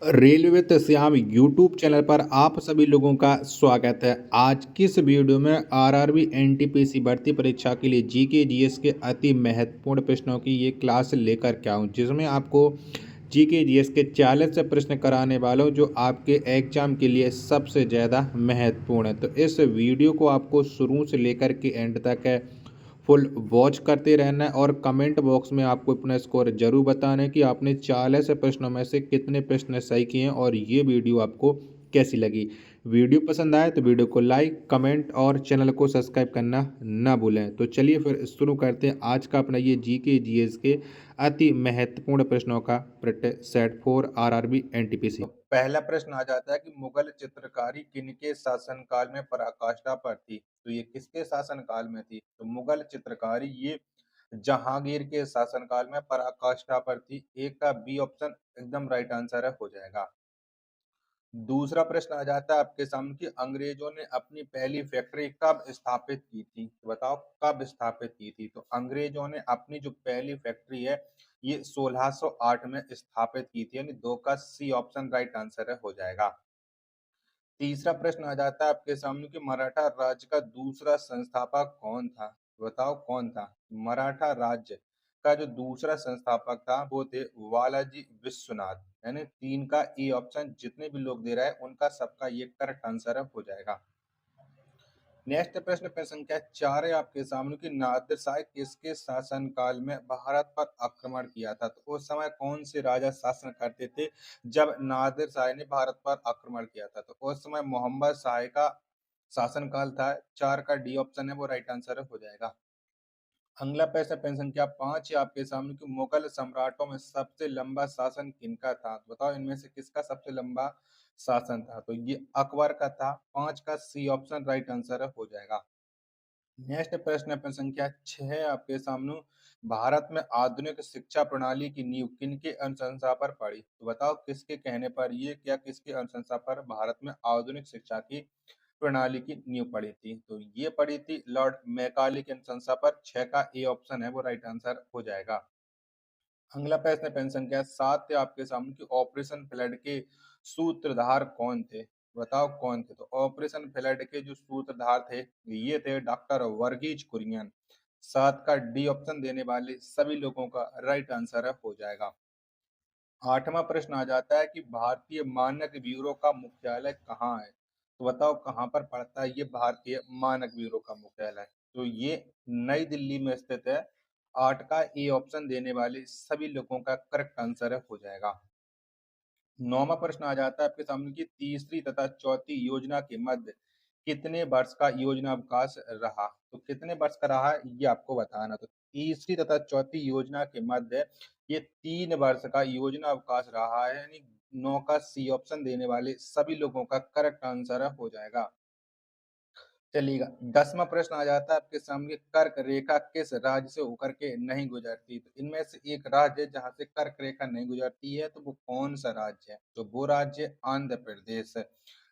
Railway with Shyam YouTube channel पर आप सभी लोगों का स्वागत है। आज की इस वीडियो में आरआरबी एनटीपीसी भर्ती परीक्षा के लिए जीके जीएस के अति महत्वपूर्ण प्रश्नों की ये क्लास लेकर के आऊँ, जिसमें आपको जीके जीएस के 40 से प्रश्न कराने वाला हूँ जो आपके एग्जाम के लिए सबसे ज़्यादा महत्वपूर्ण है। तो इस वीडियो को आपको शुरू से लेकर के एंड तक फुल वॉच करते रहना है और कमेंट बॉक्स में आपको अपना स्कोर जरूर बताना है कि आपने 40 प्रश्नों में से कितने प्रश्न सही किए हैं और ये वीडियो आपको कैसी लगी। वीडियो पसंद आए तो वीडियो को लाइक, कमेंट और चैनल को सब्सक्राइब करना ना भूलें। तो चलिए फिर शुरू करते हैं आज का अपना ये जीके जीएस के अति महत्वपूर्ण प्रश्नों का सेट फॉर आरआरबी एनटीपीसी। तो पहला प्रश्न आ जाता है कि मुगल चित्रकारी किनके शासनकाल में पराकाष्ठा पर थी। तो ये किसके शासनकाल में थी? तो मुगल चित्रकारी ये जहांगीर के शासनकाल में पराकाष्ठा पर थी। एक का बी ऑप्शन एकदम राइट आंसर है, हो जाएगा। दूसरा प्रश्न आ जाता है आपके सामने कि अंग्रेजों ने अपनी पहली फैक्ट्री कब स्थापित की थी? बताओ कब स्थापित की थी? तो अंग्रेजों ने अपनी जो पहली फैक्ट्री है ये 1608 में स्थापित की थी, यानी दो का सी ऑप्शन राइट आंसर है, हो जाएगा। तीसरा प्रश्न आ जाता है आपके सामने कि मराठा राज्य का दूसरा संस्थापक कौन था? बताओ कौन था? मराठा राज्य का जो दूसरा संस्थापक था वो थे वालाजी विश्वनाथ, यानी तीन का ए ऑप्शन जितने भी लोग दे रहे हैं उनका सबका ये करेक्ट आंसर है, हो जाएगा। नेक्स्ट प्रश्न संख्या 4 है आपके सामने कि नादिर शाह किसके शासनकाल में भारत पर आक्रमण किया था? तो उस समय कौन से राजा शासन करते थे जब नादिर शाह ने भारत पर आक्रमण किया था? तो उस समय मोहम्मद शाह का शासनकाल था। 4 का डी ऑप्शन है वो राइट आंसर है, हो जाएगा। अगला प्रश्न संख्या 5 है आपके सामने कि मुगल सम्राटों में सबसे लंबा शासन किनका था? तो बताओ इनमें से किसका सबसे लंबा शासन था? तो ये अकबर का था। 5 का सी ऑप्शन राइट आंसर है, हो जाएगा। नेक्स्ट प्रश्न संख्या 6 है आपके सामने। भारत में आधुनिक शिक्षा प्रणाली की नींव किनके अनुशंसा पर पड़ी? तो बताओ किसके कहने पर ये क्या किसके अनुशंसा पर भारत में आधुनिक शिक्षा की प्रणाली की नींव पड़ी थी? तो ये पड़ी थी लॉर्ड मैकाले की अनुशंसा पर। 6 का ए ऑप्शन है वो राइट आंसर हो जाएगा। अगला प्रश्न पेन संख्या 7 है आपके सामने कि ऑपरेशन फ्लड के सूत्रधार कौन थे? बताओ कौन थे? तो ऑपरेशन फ्लड के जो सूत्रधार थे ये थे डॉक्टर वर्गीज कुरियन। 7 का डी ऑप्शन देने वाले सभी लोगों का राइट आंसर है, हो जाएगा। आठवां प्रश्न आ जाता है कि भारतीय मानक ब्यूरो का मुख्यालय कहाँ है? तो बताओ कहाँ पर पड़ता है ये भारतीय मानक ब्यूरो का मुख्यालय? तो ये नई दिल्ली में स्थित है। 8 का ए ऑप्शन देने वाले सभी लोगों का करेक्ट आंसर है, हो जाएगा। नौवां प्रश्न आ जाता है आपके सामने की तीसरी तथा चौथी योजना के मध्य कितने वर्ष का योजना अवकाश रहा? तो कितने वर्ष का रहा ये आपको बताना। तो तीसरी तथा चौथी योजना के मध्य ये 3 वर्ष का योजना अवकाश रहा है, यानी 9 का सी ऑप्शन देने वाले सभी लोगों का करेक्ट आंसर है, हो जाएगा। चलिएगा, 10वां प्रश्न आ जाता है आपके सामने। कर्क रेखा किस राज्य से होकर के नहीं गुजरती? तो इनमें से एक राज्य है जहां से कर्क रेखा नहीं गुजरती है, तो वो कौन सा राज्य है? तो वो राज्य आंध्र प्रदेश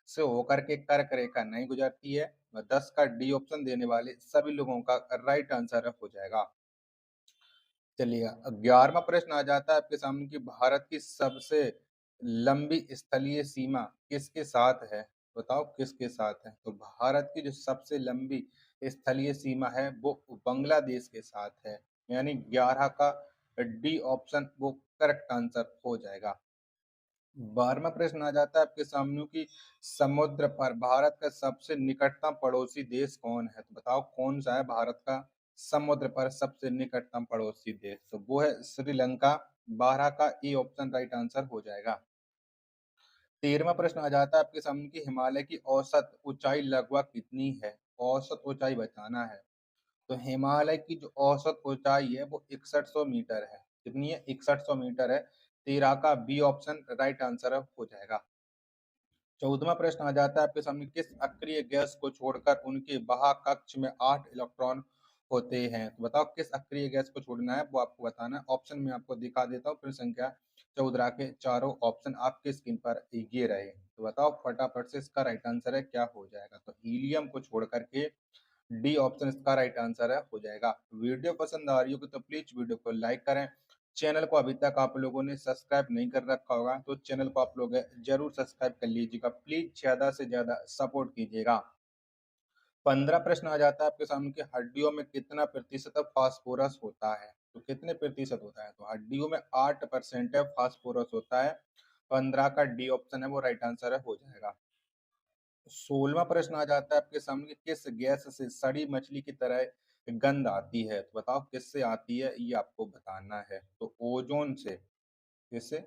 से होकर के कर्क रेखा नहीं गुजरती है। 10 का डी ऑप्शन देने वाले सभी लोगों का राइट आंसर हो जाएगा। चलिए, 11वां प्रश्न आ जाता है आपके सामने कि भारत की सबसे लंबी स्थलीय सीमा किसके साथ है? बताओ किसके साथ है? तो भारत की जो सबसे लंबी स्थलीय सीमा है वो बांग्लादेश के साथ है, यानी 11 का डी ऑप्शन वो करेक्ट आंसर हो जाएगा। 12वां प्रश्न आ जाता है आपके सामने कि समुद्र पर भारत का सबसे निकटतम पड़ोसी देश कौन है? तो बताओ कौन सा है भारत का समुद्र पर सबसे निकटतम पड़ोसी देश? तो वो है श्रीलंका। 12 का ए ऑप्शन राइट आंसर हो जाएगा। 13वां प्रश्न आ जाता है आपके सामने कि हिमालय की औसत ऊंचाई लगभग कितनी है? औसत ऊंचाई बताना है। तो हिमालय की जो औसत ऊंचाई है वो 6100 मीटर है। कितनी है? 6100 मीटर है। 13 का बी ऑप्शन राइट आंसर हो जाएगा। 14वां प्रश्न आ जाता है आपके सामने। किस अक्रिय गैस को छोड़कर उनके बाह्य कक्ष में 8 इलेक्ट्रॉन होते हैं? तो बताओ किस अक्रिय गैस को छोड़ना है वो आपको बताना है। ऑप्शन में आपको दिखा देता हूँ। प्रश्न संख्या 14 के चारों ऑप्शन आपके स्क्रीन पर ये रहे। तो बताओ फटाफट से इसका राइट आंसर है क्या हो जाएगा? तो हीलियम को छोड़ करके डी ऑप्शन इसका राइट आंसर है, हो जाएगा। वीडियो पसंद आ रही हो तो प्लीज वीडियो को लाइक करें, चैनल को अभी तक आप लोगों ने सब्सक्राइब नहीं कर रखा होगा तो चैनल को आप लोग जरूर सब्सक्राइब कर लीजिएगा। प्लीज ज्यादा से ज्यादा सपोर्ट कीजिएगा। 15 प्रश्न आ जाता है आपके सामने कि हड्डियों में कितना प्रतिशत फास्फोरस होता है। तो कितने प्रतिशत होता है, तो हड्डियों में 8% फास्फोरस होता है। 15 का डी ऑप्शन है वो राइट आंसर है, हो जाएगा। 16वां प्रश्न आ जाता है आपके सामने कि किस गैस से सड़ी मछली की तरह गंध आती है। तो बताओ किससे आती है, ये आपको बताना है। तो ओजोन से, किससे,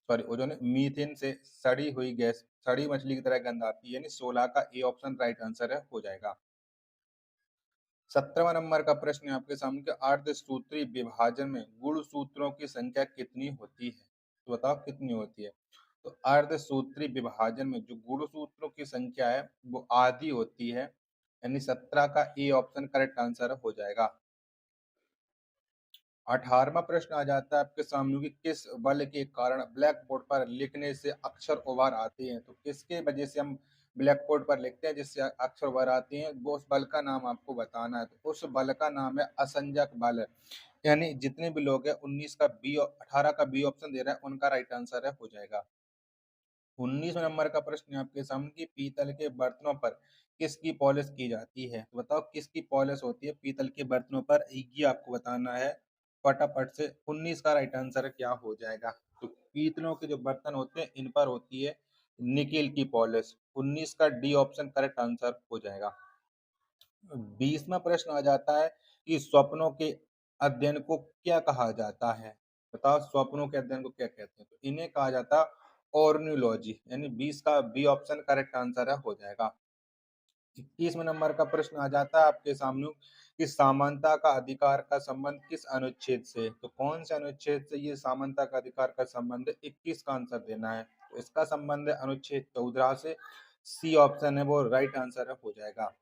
सॉरी ओजोन मीथेन से सड़ी हुई गैस सड़ी मछली की तरह गंध आती है, यानी 16 का ए ऑप्शन राइट आंसर है, हो जाएगा। 17वां नंबर का प्रश्न है आपके सामने कि अर्धसूत्री विभाजन में गुणसूत्रों की संख्या कितनी होती है। तो बताओ कितनी होती है। तो अर्धसूत्री विभाजन में जो गुणसूत्रों की संख्या है वो आधी होती है, यानी 17 का ए ऑप्शन करेक्ट आंसर हो जाएगा। 18वां प्रश्न आ जाता है आपके सामने कि किस बल के कारण ब्लैक बोर्ड पर लिखने से अक्षर उभर आते हैं। तो किसके वजह से हम ब्लैक बोर्ड पर लिखते हैं जिससे अक्षर उभर आते हैं, वो उस बल का नाम आपको बताना है। तो उस बल का नाम है असंजक बल। यानी जितने भी लोग हैं 19 का बी 18 का बी ऑप्शन दे रहा है उनका राइट आंसर है, हो जाएगा। 19वें नंबर का प्रश्न है आपके सामने कि पीतल के बर्तनों पर किसकी पॉलिश की जाती है। तो बताओ किसकी पॉलिश होती है पीतल के बर्तनों पर, ये आपको बताना है फटाफट से। 19 का राइट आंसर क्या हो जाएगा। तो पीतलों के जो बर्तन होते हैं इन पर होती है निकेल की पॉलिश। 19 का डी ऑप्शन करेक्ट आंसर हो जाएगा। 20वां प्रश्न आ जाता है कि स्वप्नों के अध्ययन को क्या कहा जाता है। बताओ स्वप्नों के अध्ययन को क्या कहते हैं। तो इन्हें कहा जाता है ऑर्नियोलॉजी, यानी 20 का बी ऑप्शन करेक्ट आंसर है, हो जाएगा। 21वें नंबर का प्रश्न आ जाता है आपके सामने कि समानता का अधिकार का संबंध किस अनुच्छेद से। तो कौन से अनुच्छेद से ये समानता का अधिकार का संबंध है, 21 का आंसर देना है। तो इसका संबंध है अनुच्छेद 14 से। सी ऑप्शन है वो राइट आंसर है, हो जाएगा।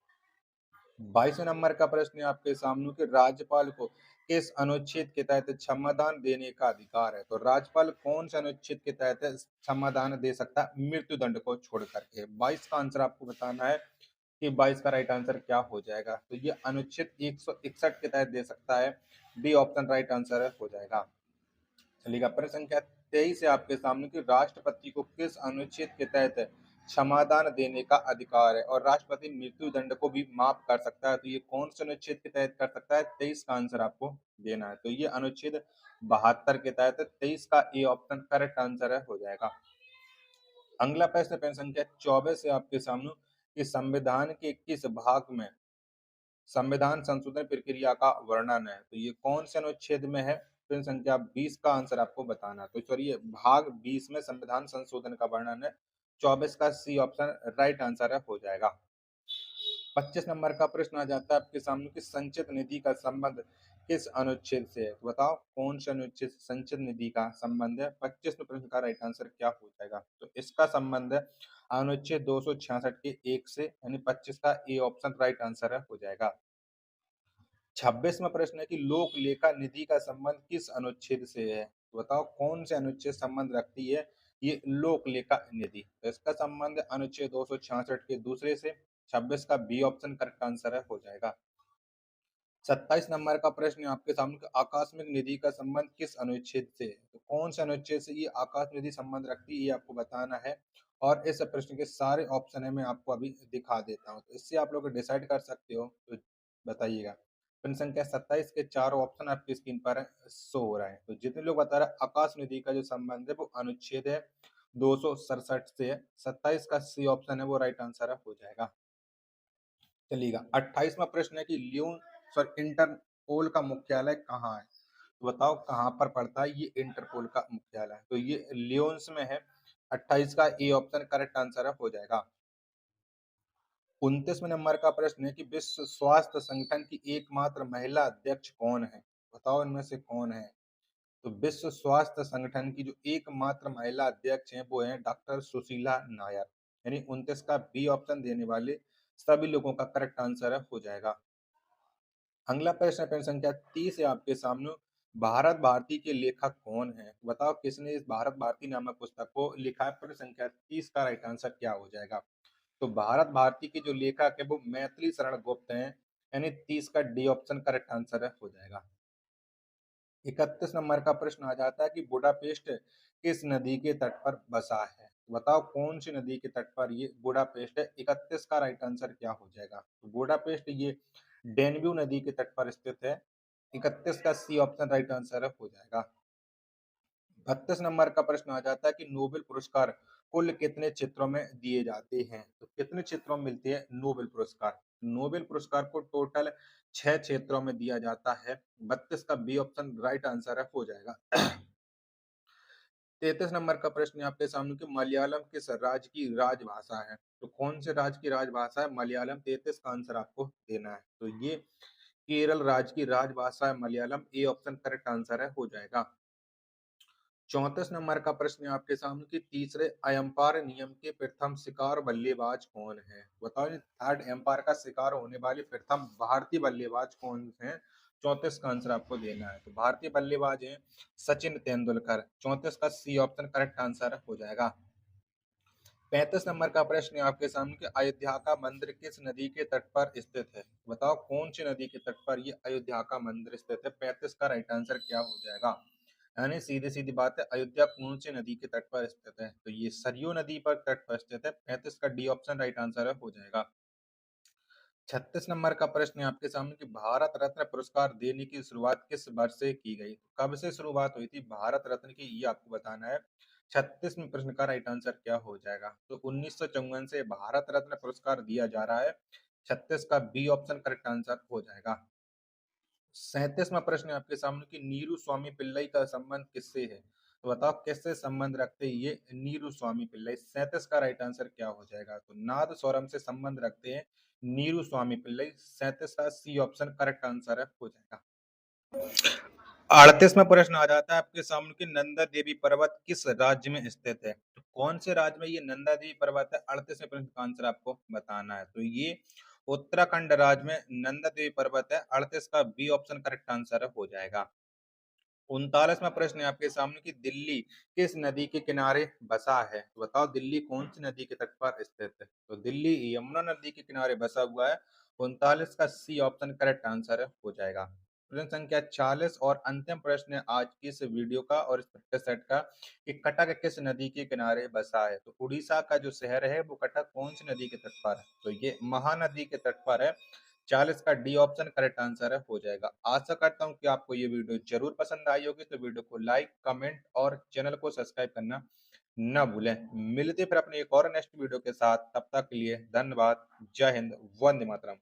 22वें नंबर का प्रश्न है आपके सामने कि राज्यपाल को किस अनुच्छेद के तहत क्षमादान देने का अधिकार है। तो राज्यपाल कौन से अनुच्छेद के तहत क्षमादान दे सकता है मृत्यु दंड को छोड़ करके। 22 का आंसर आपको बताना है कि 22 का राइट आंसर क्या हो जाएगा। तो ये अनुच्छेद 161 के तहत दे सकता है, बी ऑप्शन राइट आंसर है, हो जाएगा। चलिएगा प्रश्न संख्या 23 है आपके सामने कि राष्ट्रपति को किस अनुच्छेद के तहत क्षमादान देने का अधिकार है और राष्ट्रपति मृत्यु दंड को भी माफ कर सकता है। तो ये कौन से अनुच्छेद के तहत कर सकता है, 23 का आंसर आपको देना है। तो ये अनुच्छेद 72 के तहत 23 का ए ऑप्शन करेक्ट आंसर है, हो जाएगा। अगला प्रश्न संख्या 24 है आपके सामने कि संविधान के किस भाग में संविधान संशोधन प्रक्रिया का वर्णन है। तो ये कौन से अनुच्छेद में है। प्रश्न संख्या 20 का आंसर आपको बताना है। तो सॉरी भाग 20 में संविधान संशोधन का वर्णन है। 24 का सी ऑप्शन राइट आंसर है, हो जाएगा। 25 नंबर का प्रश्न आ जाता है आपके सामने कि संचित निधि का संबंध किस अनुच्छेद से है। तो बताओ कौन से अनुच्छेद से संचित निधि का संबंध है। 25वें प्रश्न का राइट आंसर क्या हो जाएगा। तो इसका संबंध है अनुच्छेद 266 के 1 से, यानी 25 का ए ऑप्शन राइट आंसर है, हो जाएगा। 26वां प्रश्न है कि लोक लेखा निधि का संबंध किस अनुच्छेद से है। तो बताओ कौन से अनुच्छेद संबंध रखती है ये लोक लेखा निधि। तो इसका संबंध अनुच्छेद 266 के दूसरे से। 26 का बी ऑप्शन करेक्ट आंसर है, हो जाएगा। 27 नंबर का प्रश्न है आपके सामने कि आकस्मिक निधि का संबंध किस अनुच्छेद से है। तो कौन से अनुच्छेद से ये आकस्मिक निधि संबंध रखती है, ये आपको बताना है। और इस प्रश्न के सारे ऑप्शन है मैं आपको अभी दिखा देता हूँ, तो इससे आप लोग डिसाइड कर सकते हो। तो बताइएगा। प्रश्न संख्या 27 के चारों ऑप्शन आपकी स्क्रीन पर शो हो रहा है। तो जितने लोग बता रहे हैं आकाश निधि का जो संबंध है वो अनुच्छेद है 267 से है। 27 का सी ऑप्शन है वो राइट आंसर है, हो जाएगा। चलिएगा 28वां प्रश्न है कि लियोन सॉरी इंटरपोल का मुख्यालय कहाँ है। तो बताओ कहाँ पर पड़ता है ये इंटरपोल का मुख्यालय। तो ये लियोन्स में है। 28 का ए ऑप्शन करेक्ट आंसर है, हो जाएगा। 29वें नंबर का प्रश्न है कि विश्व स्वास्थ्य संगठन की एकमात्र महिला अध्यक्ष कौन है। बताओ इनमें से कौन है। तो विश्व स्वास्थ्य संगठन की जो एकमात्र महिला अध्यक्ष हैं वो है डॉक्टर सुशीला नायर, यानी 29 का बी ऑप्शन देने वाले सभी लोगों का करेक्ट आंसर है, हो जाएगा। अगला प्रश्न है प्रश्न संख्या 30 है आपके सामने। भारत भारती के लेखक कौन है। बताओ किसने इस भारत भारती नामक पुस्तक को लिखा है। प्रश्न संख्या 30 का राइट आंसर क्या हो जाएगा। तो भारत भारती के जो लेखक है वो मैथिली शरण गुप्त हैं, यानी 30 का डी ऑप्शन करेक्ट आंसर है, हो जाएगा। 31 नंबर का प्रश्न आ जाता है कि बुडापेस्ट किस नदी के तट पर बसा है? बताओ कौन सी नदी के तट पर ये बुडापेस्ट है? 31 का राइट आंसर क्या हो जाएगा? तो बुडापेस्ट ये डेन्यू नदी के तट पर स्थित है। 31 का सी ऑप्शन राइट आंसर हो जाएगा। 32 नंबर का प्रश्न आ जाता है कि नोबेल पुरस्कार कुल कितने क्षेत्रों में दिए जाते हैं? तो कितने क्षेत्रों में मिलते हैं नोबेल पुरस्कार? नोबेल पुरस्कार को टोटल 6 क्षेत्रों में दिया जाता है। 32 का बी ऑप्शन राइट आंसर है हो जाएगा। 33 नंबर का प्रश्न है आपके सामने कि मलयालम किस राज्य की राजभाषा है? तो कौन से राज्य की राजभाषा है मलयालम? 33 का आंसर आपको देना है। तो ये केरल राज्य की राजभाषा है Malayalam. A option correct answer है हो जाएगा। 34 नंबर का प्रश्न है आपके सामने कि तीसरे अयंपार नियम के प्रथम शिकार बल्लेबाज कौन है? बताओ ये थर्ड एम्पायर का शिकार होने वाले प्रथम भारतीय बल्लेबाज कौन है? 34 का आंसर आपको देना है। तो भारतीय बल्लेबाज हैं सचिन तेंदुलकर। 34 का सी ऑप्शन करेक्ट आंसर हो जाएगा। 35 नंबर का प्रश्न है आपके सामने कि अयोध्या का मंदिर किस नदी के तट पर स्थित है? बताओ कौन सी नदी के तट पर ये अयोध्या का मंदिर स्थित है? 35 का राइट आंसर क्या हो जाएगा? यानी सीधी सीधी बात है, अयोध्या कौन सी नदी के तट पर स्थित है? तो ये सरयू नदी पर तट पर स्थित है। 35 का डी ऑप्शन राइट आंसर हो जाएगा। 36 नंबर का प्रश्न है आपके सामने कि भारत रत्न पुरस्कार देने की शुरुआत किस वर्ष से की गई? कब से शुरुआत हुई थी भारत रत्न की, ये आपको बताना है। 36वें प्रश्न का राइट आंसर क्या हो जाएगा? तो 1954 से भारत रत्न पुरस्कार दिया जा रहा है। 36 का बी ऑप्शन करेक्ट आंसर हो जाएगा। 37वां प्रश्न है आपके सामने कि नीरू स्वामी पिल्लई का संबंध किससे है? तो बताओ किससे संबंध रखते हैं ये नीरू स्वामी पिल्लई? 37 का राइट आंसर क्या हो जाएगा? तो नाद स्वरम से संबंध रखते हैं नीरू स्वामी पिल्लई। 37 का सी ऑप्शन करेक्ट आंसर है हो जाएगा। 38वां प्रश्न आ जाता है आपके सामने कि नंदा देवी पर्वत किस राज्य में स्थित है? तो कौन से राज्य में ये नंदा देवी पर्वत है? 38वें प्रश्न का आंसर आपको बताना है। तो ये उत्तराखंड राज्य में नंदा देवी पर्वत है। 38 का बी ऑप्शन करेक्ट आंसर हो जाएगा। 39वां प्रश्न है आपके सामने कि दिल्ली किस नदी के किनारे बसा है? तो बताओ दिल्ली कौन सी नदी के तट पर स्थित है? तो दिल्ली यमुना नदी के किनारे बसा हुआ है। 39 का सी ऑप्शन करेक्ट आंसर हो जाएगा। प्रश्न संख्या 40 और अंतिम प्रश्न है आज की इस वीडियो का और इस प्रैक्टिस सेट का कि कटक किस नदी के किनारे बसा है? तो उड़ीसा का जो शहर है वो कटक कौन सी नदी के तट पर है? तो ये महानदी के तट पर है। 40 का डी ऑप्शन करेक्ट आंसर है हो जाएगा। आशा करता हूँ कि आपको ये वीडियो जरूर पसंद आई होगी, तो वीडियो को लाइक कमेंट और चैनल को सब्सक्राइब करना न भूलें। मिलते फिर अपने एक और नेक्स्ट वीडियो के साथ, तब तक के लिए धन्यवाद। जय हिंद, वंदे मातरम।